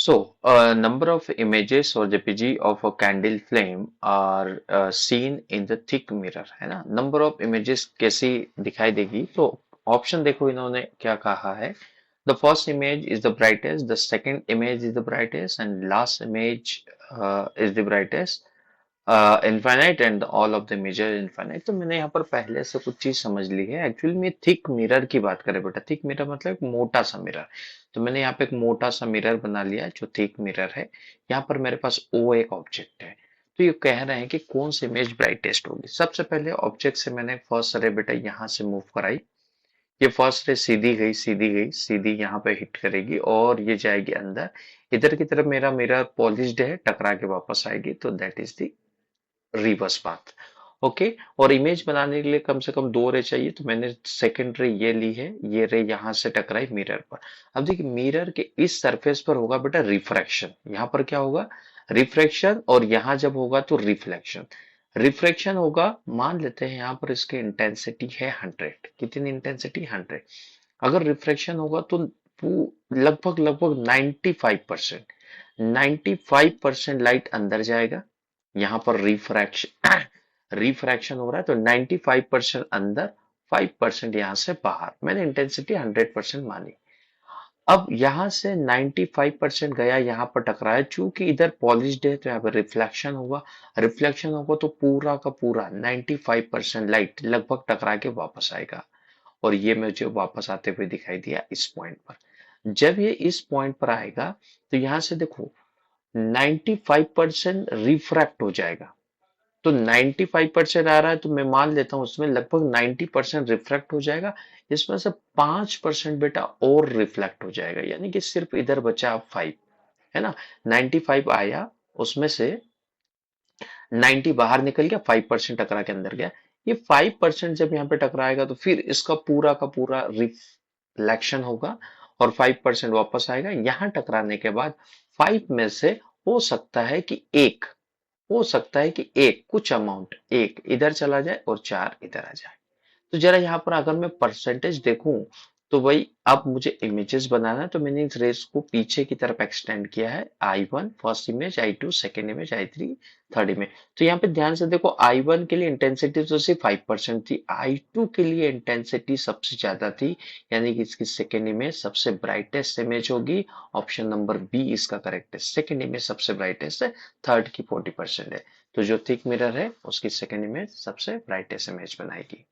Number of images or JPG of a candle flame are seen in the thick mirror, है ना? Number of images कैसी दिखाई देगी? तो ऑप्शन देखो इन्होंने क्या कहा है. The first image is the brightest, the second image is the brightest and last image is the brightest. Infinite and all of the major infinite. तो मैंने यहाँ पर पहले से कुछ चीज समझ ली है. एक्चुअली में थिक मिरर की बात करें बेटा. थिक मिरर मतलब एक मोटा सा मिरर. तो मैंने यहाँ पे एक मोटा सा मिरर बना लिया है जो थिक मिरर है. यहाँ पर मेरे पास ओ एक ऑब्जेक्ट है. तो ये कह रहे हैं कि कौन सी इमेज ब्राइटेस्ट होगी. सबसे पहले ऑब्जेक्ट से मैंने फर्स्ट रे बेटा यहाँ से मूव कराई. ये फर्स्ट रे सीधी गई सीधी गई सीधी यहाँ पे हिट करेगी और ये जाएगी अंदर. इधर की तरफ मेरा मिरर पॉलिश्ड है, टकरा के वापस आएगी. तो that is the reverse path. Okay. और इमेज बनाने के लिए कम से कम दो रे चाहिए. तो मैंने सेकंड रे ये ली है. ये रे यहां से टकराई मिरर पर. अब देखिए मिरर के इस सरफेस पर होगा बेटा रिफ्रैक्शन. यहाँ पर क्या होगा? रिफ्रैक्शन. और यहाँ जब होगा तो रिफ्लेक्शन. रिफ्रैक्शन होगा. मान लेते हैं यहाँ पर इसकी इंटेंसिटी है 100. कितनी इंटेंसिटी? 100. अगर रिफ्रैक्शन होगा तो लगभग लगभग 95%. 95% लाइट अंदर जाएगा. यहाँ पर रिफ्रैक्शन रिफ्रैक्शन हो रहा है तो 95% अंदर, 5% यहां से बाहर. मैंने इंटेंसिटी 100% मानी. अब यहां से 95% गया, यहाँ पर टकराया. चूंकि इधर पॉलिश्ड है तो यहाँ पर रिफ्लेक्शन होगा. रिफ्लेक्शन होगा तो पूरा का पूरा 95% लाइट लगभग टकरा के वापस आएगा. और ये मुझे वापस आते हुए दिखाई दिया इस पॉइंट पर. जब ये इस पॉइंट पर आएगा तो यहां से देखो 95% रिफ्रैक्ट हो जाएगा. तो 95% आ रहा है तो मैं मान लेता हूं उसमें लगभग 90% रिफ्लेक्ट हो जाएगा. इसमें से 5% बेटा और रिफ्लेक्ट हो जाएगा. यानी कि सिर्फ इधर बचा 5. है ना? 95 आया, उसमें से 90 बाहर निकल गया, 5% टकरा के अंदर गया. ये 5% जब यहाँ पे टकराएगा तो फिर इसका पूरा का पूरा रिफ्लेक्शन होगा और 5% वापस आएगा. यहाँ टकराने के बाद 5 में से हो सकता है कि एक एक कुछ अमाउंट एक इधर चला जाए और 4 इधर आ जाए. तो जरा यहाँ पर अगर मैं परसेंटेज देखूं तो भाई अब मुझे इमेजेस बनाना है. तो मैंने इस रेस को पीछे की तरफ एक्सटेंड किया है. I1 first image, I2 second image, I3 third image. तो यहाँ पे ध्यान से देखो I1 के लिए इंटेंसिटी तो सिर्फ 5% थी. I2 के लिए इंटेंसिटी सबसे ज्यादा थी. यानी कि इसकी सेकेंड इमेज सबसे ब्राइटेस्ट इमेज होगी. ऑप्शन नंबर बी इसका करेक्ट है. सेकेंड इमेज सबसे ब्राइटेस्ट है, थर्ड की 40% है. तो जो थिक मिरर है उसकी सेकेंड इमेज सबसे ब्राइटेस्ट इमेज बनाएगी.